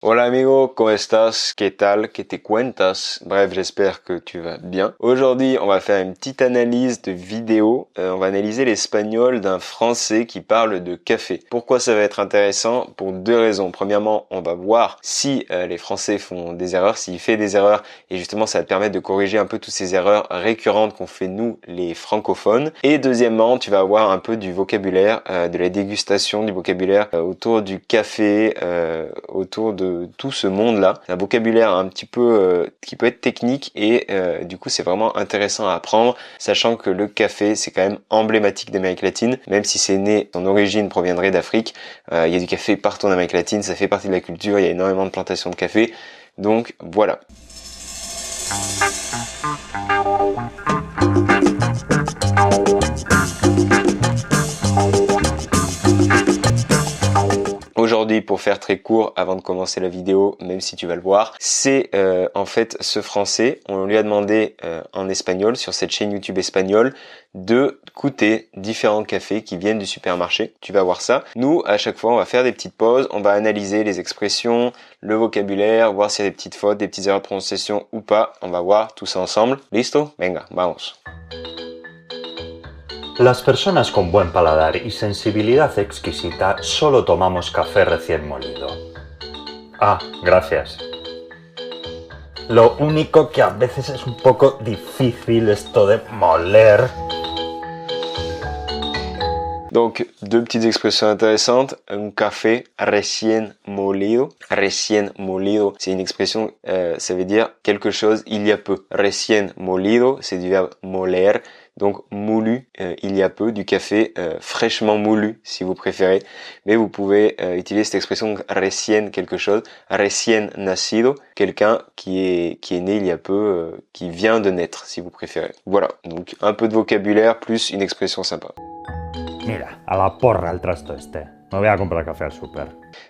Hola amigo, ¿cómo estás? ¿Qué tal? ¿Qué te cuentas? Bref, j'espère que tu vas bien. Aujourd'hui, on va faire une petite analyse de vidéo. On va analyser l'espagnol d'un Français qui parle de café. Pourquoi ça va être intéressant? Pour deux raisons. Premièrement, on va voir si les Français font des erreurs, s'il fait des erreurs, et justement, ça va te permettre de corriger un peu toutes ces erreurs récurrentes qu'on fait nous, les francophones. Et deuxièmement, tu vas avoir un peu du vocabulaire, de la dégustation du vocabulaire autour du café, autour de tout ce monde-là. C'est un vocabulaire un petit peu qui peut être technique et du coup c'est vraiment intéressant à apprendre, sachant que le café c'est quand même emblématique d'Amérique latine, même si c'est né, son origine proviendrait d'Afrique. Il y a du café partout en Amérique latine, ça fait partie de la culture, il y a énormément de plantations de café, donc voilà. Aujourd'hui, pour faire très court, avant de commencer la vidéo, même si tu vas le voir, c'est en fait ce Français, on lui a demandé en espagnol, sur cette chaîne YouTube espagnole, de goûter différents cafés qui viennent du supermarché. Tu vas voir ça. Nous, à chaque fois, on va faire des petites pauses, on va analyser les expressions, le vocabulaire, voir s'il y a des petites fautes, des petites erreurs de prononciation ou pas. On va voir tout ça ensemble. Listo? Venga, vamos. Las personas con buen paladar y sensibilidad exquisita solo tomamos café recién molido. Ah, gracias. Lo único que a veces es un poco difícil esto de moler. Donc, deux petites expressions intéressantes. Un café recién molido. Recién molido, c'est une expression, ça veut dire quelque chose il y a peu. Recién molido, c'est du verbe moler. Donc, moulu, il y a peu, du café fraîchement moulu, si vous préférez. Mais vous pouvez utiliser cette expression recién quelque chose. Recién nacido, quelqu'un qui est né il y a peu, qui vient de naître, si vous préférez. Voilà, donc un peu de vocabulaire plus une expression sympa. Mira, a la porra el trasto este. Me voy a comprar café al súper.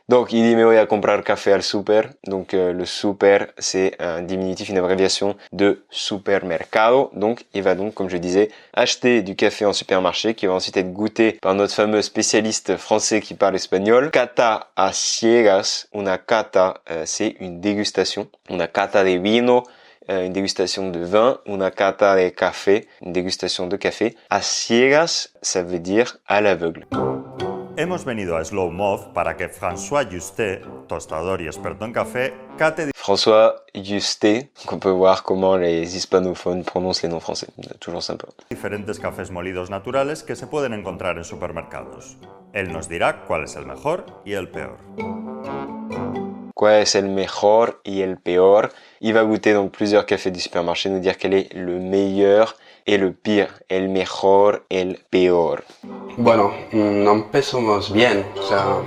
Donc, il dit me voy a comprar café al super. Donc, le super, c'est un diminutif, une abréviation de supermercado. Donc, il va donc, comme je disais, acheter du café en supermarché qui va ensuite être goûté par notre fameux spécialiste français qui parle espagnol. Cata a ciegas. Una cata, c'est une dégustation. Una cata de vino. Une dégustation de vin, una cata de café, une dégustation de café. A ciegas, ça veut dire à l'aveugle. Hemos venido a Slow Move para que François Justet, tostador y experto en café, cate François Justet, on peut voir comment les hispanophones prononcent les noms français. Toujours sympa. diferentes cafés molidos naturales que se pueden encontrar en supermercados. Él nos dirá cuál es el mejor y el peor. Quoi est le mejor y el peor? Il va goûter donc plusieurs cafés du supermarché, nous dire quel est le meilleur et le pire. El mejor, el peor. Bueno, no empezamos bien, o sea...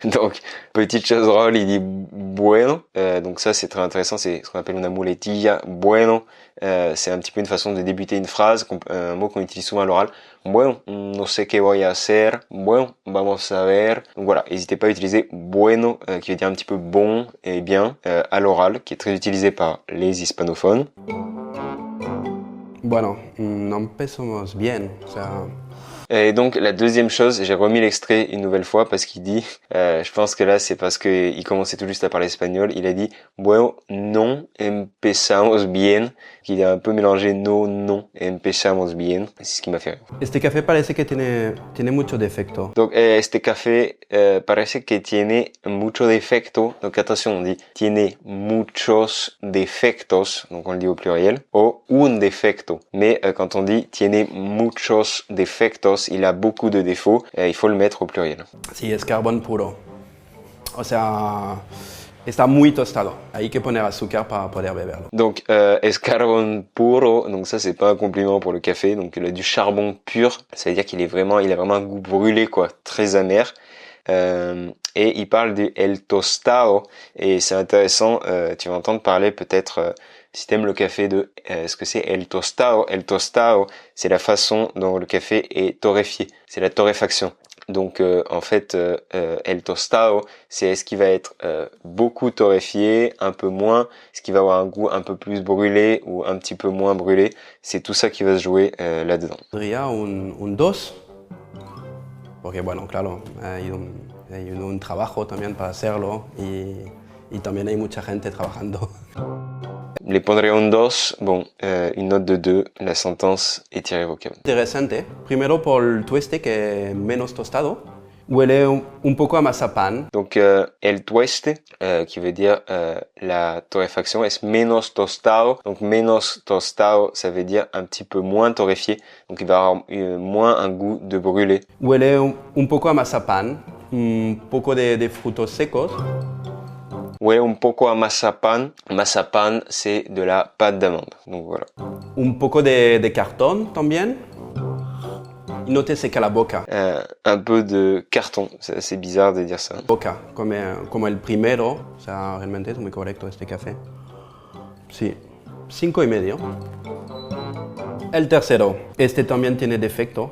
Donc, petite chose drôle, il dit bueno. Donc ça, c'est très intéressant, c'est ce qu'on appelle una muletilla. Bueno, c'est un petit peu une façon de débuter une phrase, un mot qu'on utilise souvent à l'oral. Bueno, no sé qué voy a hacer. Bueno, vamos a ver. Donc voilà, n'hésitez pas à utiliser bueno, qui veut dire un petit peu bon et bien, à l'oral, qui est très utilisé par les hispanophones. Bueno, no empezamos bien, o sea... Et donc la deuxième chose, j'ai remis l'extrait une nouvelle fois parce qu'il dit, je pense que là c'est parce que il commençait tout juste à parler espagnol, il a dit bueno, non empezamos bien, qu'il a un peu mélangé no, non, empezamos bien, c'est ce qui m'a fait rire. Este café parece que tiene mucho defecto. Donc este café parece que tiene mucho defecto, donc attention on dit tiene muchos defectos, donc on le dit au pluriel, o un defecto, mais quand on dit tiene muchos defectos, il a beaucoup de défauts, il faut le mettre au pluriel. Sí, es carbón puro. O sea, está muy tostado. Hay que poner azúcar para poder beberlo. Donc, es carbón puro, donc ça c'est pas un compliment pour le café, donc il a du charbon pur, ça veut dire qu'il a vraiment un goût brûlé quoi, très amer. Et il parle du el tostado, et c'est intéressant, tu vas entendre parler peut-être, si t'aimes le café, de ce que c'est el tostado. El tostado, c'est la façon dont le café est torréfié, c'est la torréfaction. Donc en fait, el tostado, c'est ce qui va être beaucoup torréfié, un peu moins, ce qui va avoir un goût un peu plus brûlé ou un petit peu moins brûlé. C'est tout ça qui va se jouer là-dedans. Podría un 2, porque bueno, claro, hay Hay un trabajo también para hacerlo y también hay mucha gente trabajando. Le pondré un 2, bon, une note de 2, la sentence est irrévocable. Interesante, primero por el tueste que es menos tostado, huele un poco a mazapán. Donc el tueste, qui veut dire la torréfaction, es menos tostado. Donc menos tostado, ça veut dire un petit peu moins torréfié. Donc il va avoir moins un goût de brûlé. Huele un poco a mazapán, un poco de frutos secos. Huele un poco a mazapán. Mazapán, c'est de la pâte d'amande. Donc voilà. Un poco de cartón también. Y no te seca la boca. Un peu de carton. C'est assez bizarre de dire ça. Boca, como el primero. O sea, realmente es muy correcto este café. Sí, 5,5. El tercero. Este también tiene defectos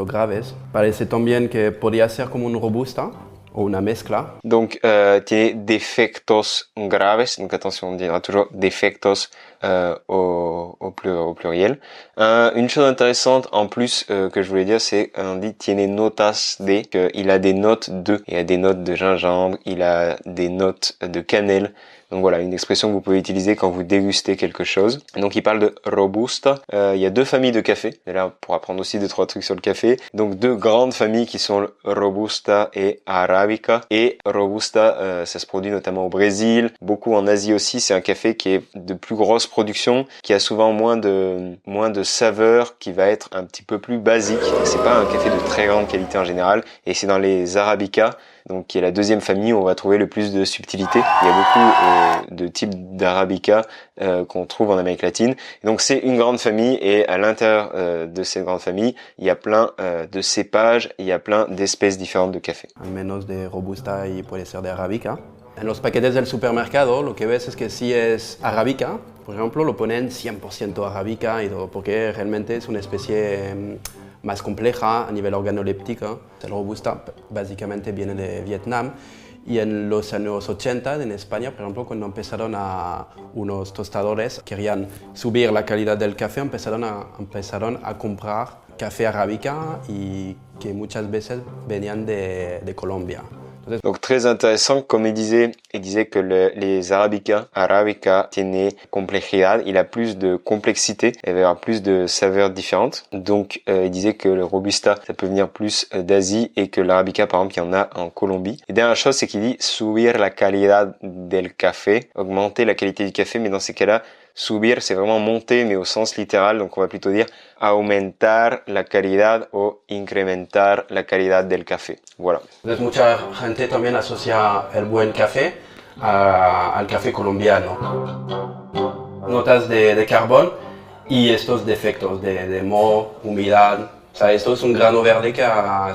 graves. Parece también que podría ser como un robusta. O una mezcla. Donc, tiene defectos graves. Donc, attention, on dira toujours defectos au pluriel. Une chose intéressante en plus que je voulais dire, c'est on dit tiene notas de, qu'il a des notes de. Il a des notes de gingembre, il a des notes de cannelle. Donc voilà, une expression que vous pouvez utiliser quand vous dégustez quelque chose. Donc il parle de robusta. Il y a deux familles de café. Et là, on pourra apprendre aussi 2-3 trucs sur le café. Donc deux grandes familles qui sont le robusta et arabica. Et robusta, ça se produit notamment au Brésil, beaucoup en Asie aussi. C'est un café qui est de plus grosse production, qui a souvent moins de saveur, qui va être un petit peu plus basique. C'est pas un café de très grande qualité en général. Et c'est dans les arabica, donc qui est la deuxième famille où on va trouver le plus de subtilité. Il y a beaucoup de types d'arabica qu'on trouve en Amérique latine. Et donc c'est une grande famille et à l'intérieur de cette grande famille, il y a plein de cépages, il y a plein d'espèces différentes de café. Al menos de robusta y puede ser de arabica. En los paquetes del supermercado lo que ves es que si es arabica, por ejemplo, lo ponen 100% arabica y todo, porque realmente es una especie más compleja a nivel organoléptico. El robusta básicamente viene de Vietnam y en los años 80 en España, por ejemplo, cuando empezaron a unos tostadores querían subir la calidad del café, empezaron a comprar café arabica y que muchas veces venían de Colombia. Donc très intéressant, comme il disait que les arabica tiene complejidad, il a plus de complexité, il va y avoir plus de saveurs différentes. Donc il disait que le robusta, ça peut venir plus d'Asie et que l'arabica, par exemple, il y en a en Colombie. Et dernière chose, c'est qu'il dit subir la calidad del café, augmenter la qualité du café, mais dans ces cas-là, subir, c'est vraiment monter, mais au sens littéral, donc on va plutôt dire aumentar la calidad o incrementar la calidad del café. Voilà. Entonces mucha gente también asocia el buen café al café colombiano. Notas de carbón y estos defectos de moho, humedad. O sea, esto es un grano verde que ha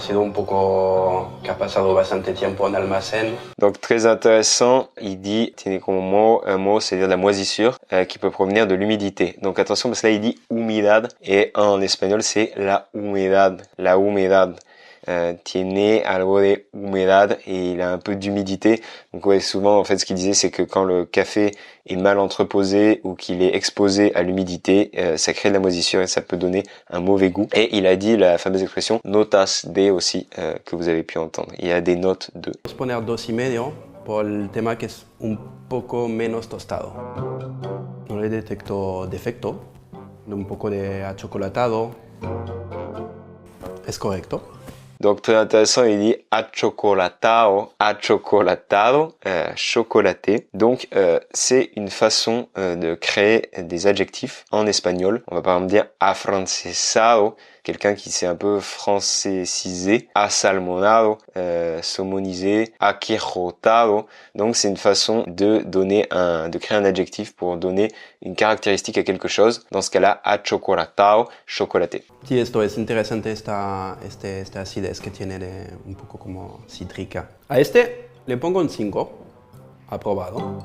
pasado bastante tiempo en almacén. Donc très intéressant, il dit, tiene como moho, un moho c'est-à-dire de la moisissure, qui peut provenir de l'humidité. Donc attention parce que là il dit humedad et en espagnol c'est la humedad. Tiene algo de humedad et il a un peu d'humidité. Donc ouais, souvent en fait ce qu'il disait c'est que quand le café est mal entreposé ou qu'il est exposé à l'humidité, ça crée de la moisissure et ça peut donner un mauvais goût. Et il a dit la fameuse expression notas de aussi que vous avez pu entendre. Il y a des notes de. Vamos a poner 2,5 por el tema que es un poco menos tostado. No le detecto defecto, de un poco de achocolatado. ¿Es correcto? Donc très intéressant, il dit achocolatado, chocolaté. Donc c'est une façon de créer des adjectifs en espagnol. On va par exemple dire afrancesado, quelqu'un qui s'est un peu francisé, asalmonado, somonisé, aquejotado. Donc c'est une façon de créer un adjectif pour donner une caractéristique à quelque chose. Dans ce cas-là, achocolatado, chocolaté. Sí, esto es interesante, esta acidez que tiene un poco como cítrica. A este le pongo un 5, aprobado.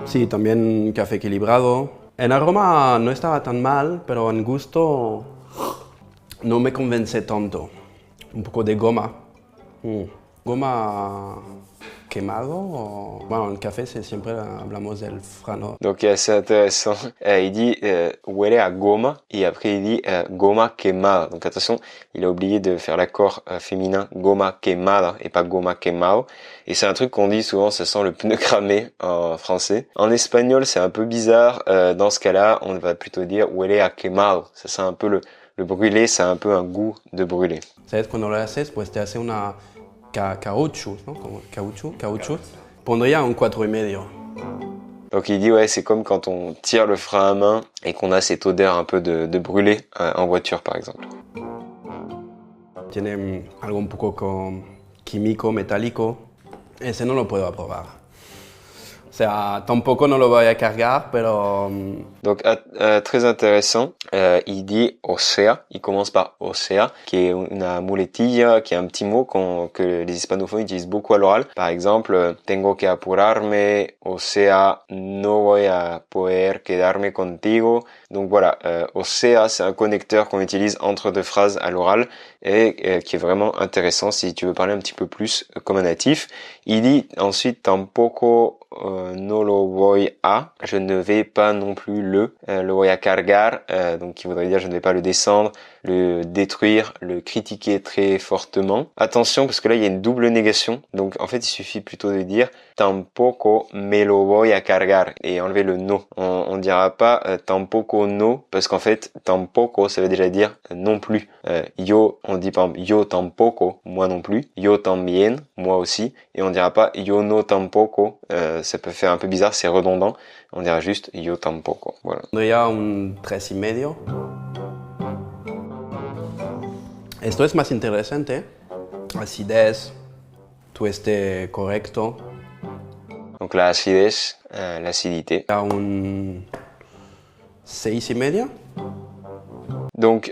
Sí, también café equilibrado. En aroma no estaba tan mal, pero en gusto no me convence tanto. Un poco de goma. Goma quemado. Bueno, en el café siempre hablamos del frano. Donc c'est intéressant. Il dit huele a goma et après il dit goma quemada. Donc attention, il a oublié de faire l'accord féminin goma quemada et pas goma quemado. Et c'est un truc qu'on dit souvent, ça sent le pneu cramé en français. En espagnol, c'est un peu bizarre. Dans ce cas-là, on va plutôt dire huele a quemado. Ça sent un peu le brûlé, ça a un peu un goût de brûlé. ¿Sabes? Cuando lo haces, pues te hace una caucho, ¿no? Como caucho. Pondría un 4,5. Donc il dit ouais, c'est comme quand on tire le frein à main et qu'on a cette odeur un peu de brûlé en voiture par exemple. Tiene algo un poco químico, metálico. Ese no lo puedo probar. O sea, tampoco no lo voy a cargar, pero... Donc très intéressant, il dit osea, il commence par osea, qui est una muletilla, qui est un petit mot que les hispanophones utilisent beaucoup à l'oral. Par exemple, tengo que apurarme, osea, no voy a poder quedarme contigo. Donc voilà, osea, c'est un connecteur qu'on utilise entre deux phrases à l'oral et qui est vraiment intéressant si tu veux parler un petit peu plus comme un natif. Il dit ensuite tampoco no lo voy a, je ne vais pas non plus lo voy a cargar, donc qui voudrait dire je ne vais pas le descendre, le détruire, le critiquer très fortement. Attention parce que là il y a une double négation, donc en fait il suffit plutôt de dire tampoco me lo voy a cargar et enlever le no. On dira pas tampoco no parce qu'en fait tampoco ça veut déjà dire non plus. Yo, on dit par exemple yo tampoco, moi non plus, yo también, moi aussi, et on dira pas yo no tampoco, ça peut faire un peu bizarre, c'est redondant, on dira juste yo tampoco, voilà. Pondría un 3,5. Esto es más interesante. Acidez, tueste correcto. Donc la acidez, l'acidité. A un 6,5. Donc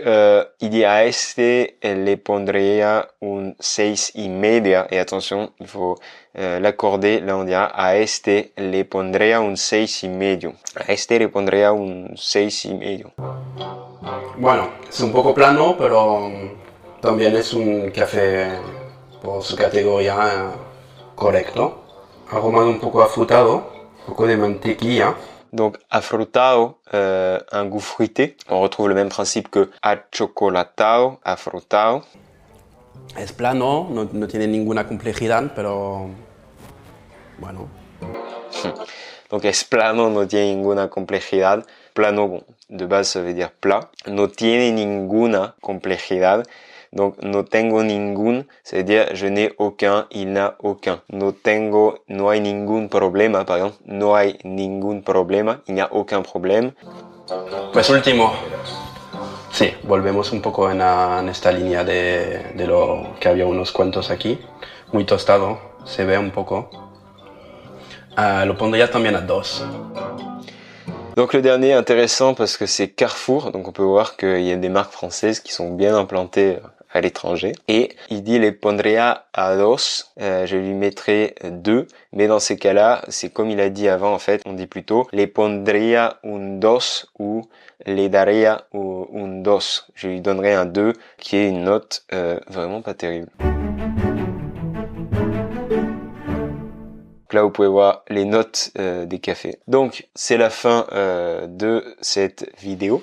il dit a este le pondría un 6,5 et attention, il faut l'accorder, là on dira a este le pondría un 6,5. A este le pondría un 6,5. Bueno, es un poco plano, pero también es un café por su categoría correcto. Aromado un poco afrutado, un poco de mantequilla. Donc afrutado, un goût fruité. On retrouve le même principe que achocolatado, afrutado. Es plano, no tiene ninguna complejidad, pero bueno. Donc es plano, no tiene ninguna complejidad. Plano, bon, de base ça veut dire plat. No tiene ninguna complejidad. Donc no tengo ningún, ça veut dire je n'ai aucun, il n'a aucun. No tengo, no hay ningún problema, par exemple. No hay ningún problema, il n'y a aucun problème. Pues último. Sí, volvemos un poco en esta línea de lo que había unos cuantos aquí. Muy tostado, se ve un poco. Lo pondría también a 2. Donc le dernier intéressant parce que c'est Carrefour, donc on peut voir qu'il y a des marques françaises qui sont bien implantées à l'étranger. Et il dit les pondría a 2, je lui mettrai 2, mais dans ces cas-là, c'est comme il a dit avant en fait, on dit plutôt les pondría un 2 ou les daría un 2. Je lui donnerai un 2 qui est une note vraiment pas terrible. Là, vous pouvez voir les notes des cafés. Donc, c'est la fin de cette vidéo.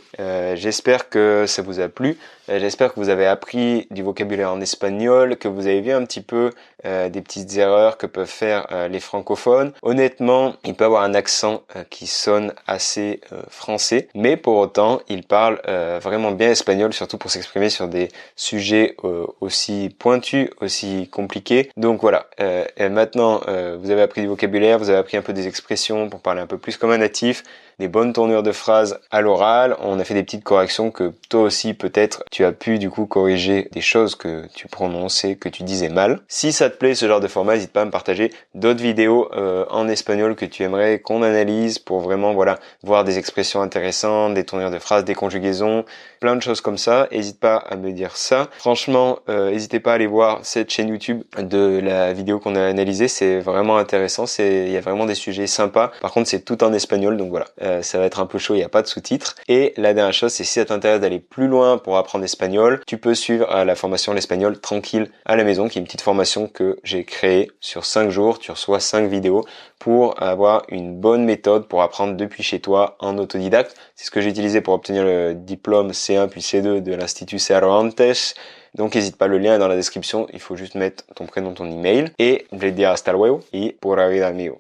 J'espère que ça vous a plu. J'espère que vous avez appris du vocabulaire en espagnol, que vous avez vu un petit peu des petites erreurs que peuvent faire les francophones. Honnêtement, il peut avoir un accent qui sonne assez français, mais pour autant, il parle vraiment bien espagnol, surtout pour s'exprimer sur des sujets aussi pointus, aussi compliqués. Donc voilà, et maintenant, vous avez appris du vocabulaire, vous avez appris un peu des expressions pour parler un peu plus comme un natif, des bonnes tournures de phrases à l'oral. On a fait des petites corrections que toi aussi peut-être tu as pu du coup corriger des choses que tu prononçais, que tu disais mal. Si ça te plaît ce genre de format, n'hésite pas à me partager d'autres vidéos en espagnol que tu aimerais qu'on analyse pour vraiment voilà voir des expressions intéressantes, des tournures de phrases, des conjugaisons, plein de choses comme ça. N'hésite pas à me dire ça. Franchement, n'hésitez pas à aller voir cette chaîne YouTube de la vidéo qu'on a analysée. C'est vraiment intéressant. Il y a vraiment des sujets sympas. Par contre, c'est tout en espagnol, donc voilà. ça va être un peu chaud, il n'y a pas de sous-titres. Et la dernière chose, c'est si ça t'intéresse d'aller plus loin pour apprendre l'espagnol, tu peux suivre la formation l'espagnol tranquille à la maison, qui est une petite formation que j'ai créée sur 5 jours. Tu reçois 5 vidéos pour avoir une bonne méthode pour apprendre depuis chez toi en autodidacte. C'est ce que j'ai utilisé pour obtenir le diplôme C1 puis C2 de l'Institut Cervantes. Donc n'hésite pas, le lien est dans la description, il faut juste mettre ton prénom, ton email. Et je vais te dire hasta luego y pura vida amigo.